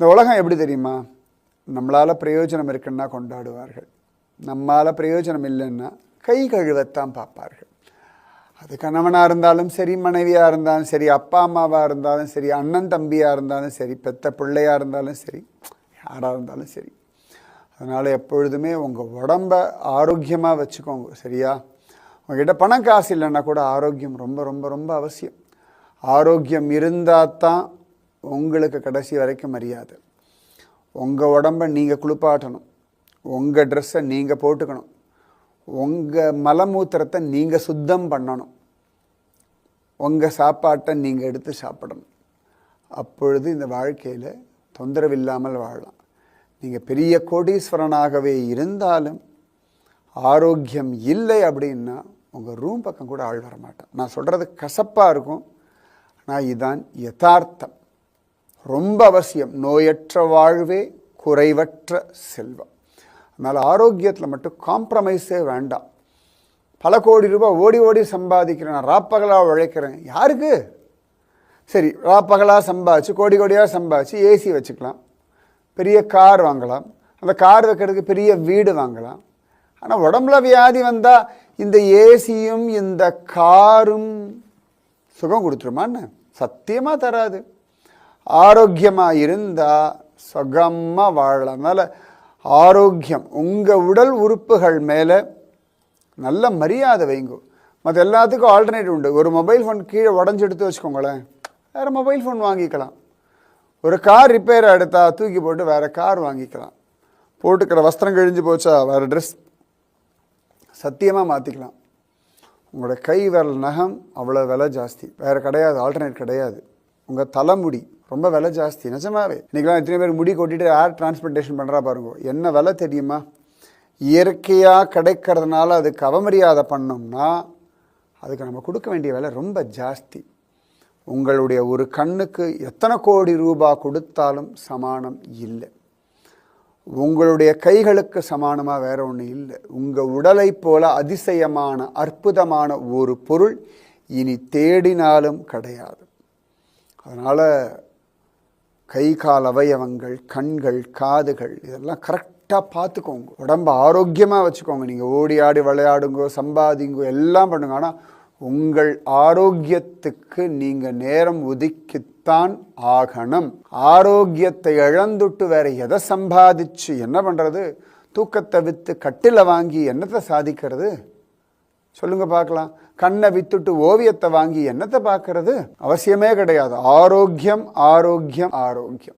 இந்த உலகம் எப்படி தெரியுமா? நம்மளால் பிரயோஜனம் இருக்குன்னா கொண்டாடுவார்கள், நம்மளால் பிரயோஜனம் இல்லைன்னா கை கழுவத்தான் பார்ப்பார்கள். அது கணவனாக இருந்தாலும் சரி, மனைவியாக இருந்தாலும் சரி, அப்பா அம்மாவாக இருந்தாலும் சரி, அண்ணன் தம்பியாக இருந்தாலும் சரி, பெத்த பிள்ளையாக இருந்தாலும் சரி, யாராக இருந்தாலும் சரி. அதனால் எப்பொழுதுமே உங்கள் உடம்பை ஆரோக்கியமாக வச்சுக்கோங்க, சரியா? உங்கள்கிட்ட பணம் காசு இல்லைன்னா கூட ஆரோக்கியம் ரொம்ப ரொம்ப ரொம்ப அவசியம். ஆரோக்கியம் இருந்தால் தான் உங்களுக்கு கடைசி வரைக்கும் மரியாதை. உங்கள் உடம்பை நீங்கள் குளிப்பாட்டணும், உங்கள் ட்ரெஸ்ஸை நீங்கள் போட்டுக்கணும், உங்கள் மலமூத்திரத்தை நீங்கள் சுத்தம் பண்ணணும், உங்கள் சாப்பாட்டை நீங்கள் எடுத்து சாப்பிடணும். அப்பொழுது இந்த வாழ்க்கையில் தொந்தரவு இல்லாமல் வாழலாம். நீங்கள் பெரிய கோடீஸ்வரனாகவே இருந்தாலும் ஆரோக்கியம் இல்லை அப்படின்னா உங்கள் ரூம் பக்கம் கூட ஆள் வரமாட்டான். நான் சொல்கிறது கசப்பாக இருக்கும், ஆனால் இதுதான் யதார்த்தம். ரொம்ப அவசியம். நோயற்ற வாழ்வே குறைவற்ற செல்வம். அதனால் ஆரோக்கியத்தில் மட்டும் காம்ப்ரமைஸே வேண்டாம். பல கோடி ரூபாய் ஓடி ஓடி சம்பாதிக்கிறேன், நான் ராப்பகலாக உழைக்கிறேன். யாருக்கு? சரி, ராப்பகலாக சம்பாதிச்சு கோடி கோடியாக சம்பாதிச்சு ஏசி வச்சுக்கலாம், பெரிய கார் வாங்கலாம், அந்த கார் வைக்கிறதுக்கு பெரிய வீடு வாங்கலாம். ஆனால் உடம்புல வியாதி வந்தால் இந்த ஏசியும் இந்த காரும் சுகம் கொடுத்துருமான்னு? சத்தியமாக தராது. ஆரோக்கியமாக இருந்தால் சுகமாக வாழலாம். அதனால் ஆரோக்கியம், உங்கள் உடல் உறுப்புகள் மேலே நல்ல மரியாதை வைங்க. மற்ற எல்லாத்துக்கும் ஆல்டர்னேட்டிவ் உண்டு. ஒரு மொபைல் ஃபோன் கீழே உடஞ்சி எடுத்து வச்சுக்கோங்களேன், வேறு மொபைல் ஃபோன் வாங்கிக்கலாம். ஒரு கார் ரிப்பேர் எடுத்தால் தூக்கி போட்டு வேறு கார் வாங்கிக்கலாம். போட்டுக்கிற வஸ்திரம் கிழிஞ்சு போச்சா வேறு ட்ரெஸ் சத்தியமாக மாற்றிக்கலாம். உங்களோட கை விரல் நகம் அவ்வளோ விலை ஜாஸ்தி, வேறு கிடையாது, ஆல்டர்னேட் கிடையாது. உங்கள் தலைமுடி ரொம்ப விலை ஜாஸ்தி, நிஜமாவே. இன்றைக்கெலாம் எத்தனை பேர் முடி கொட்டிட்டு ஏர் டிரான்ஸ்போர்ட்டேஷன் பண்ணுறா பாருங்க, என்ன விலை தெரியுமா? இயற்கையாக கிடைக்கிறதுனால அதுக்கு அவமரியாதை பண்ணோம்னா அதுக்கு நம்ம கொடுக்க வேண்டிய விலை ரொம்ப ஜாஸ்தி. உங்களுடைய ஒரு கண்ணுக்கு எத்தனை கோடி ரூபாய் கொடுத்தாலும் சமானம் இல்லை. உங்களுடைய கைகளுக்கு சமானமாக வேற ஒன்று இல்லை. உங்கள் உடலை போல அதிசயமான அற்புதமான ஒரு பொருள் இனி தேடினாலும் கிடையாது. அதனால் கை கால் அவயவங்கள், கண்கள், காதுகள் இதெல்லாம் கரெக்டாக பார்த்துக்கோங்க. உடம்பை ஆரோக்கியமாக வச்சுக்கோங்க. நீங்கள் ஓடி ஆடி விளையாடுங்கோ, சம்பாதிங்கோ, எல்லாம் பண்ணுங்க. ஆனால் உங்கள் ஆரோக்கியத்துக்கு நீங்கள் நேரம் ஒதுக்கித்தான் ஆகணும். ஆரோக்கியத்தை இழந்துட்டு வேற எதை சம்பாதிச்சு என்ன பண்ணுறது? தூக்கத்தை விற்று கட்டில வாங்கி என்னத்தை சாதிக்கிறது? சொல்லுங்க பார்க்கலாம். கண்ணை வித்துட்டு ஓவியத்தை வாங்கி என்னத்தை பார்க்கறது? அவசியமே கிடையாது. ஆரோக்கியம், ஆரோக்கியம், ஆரோக்கியம்.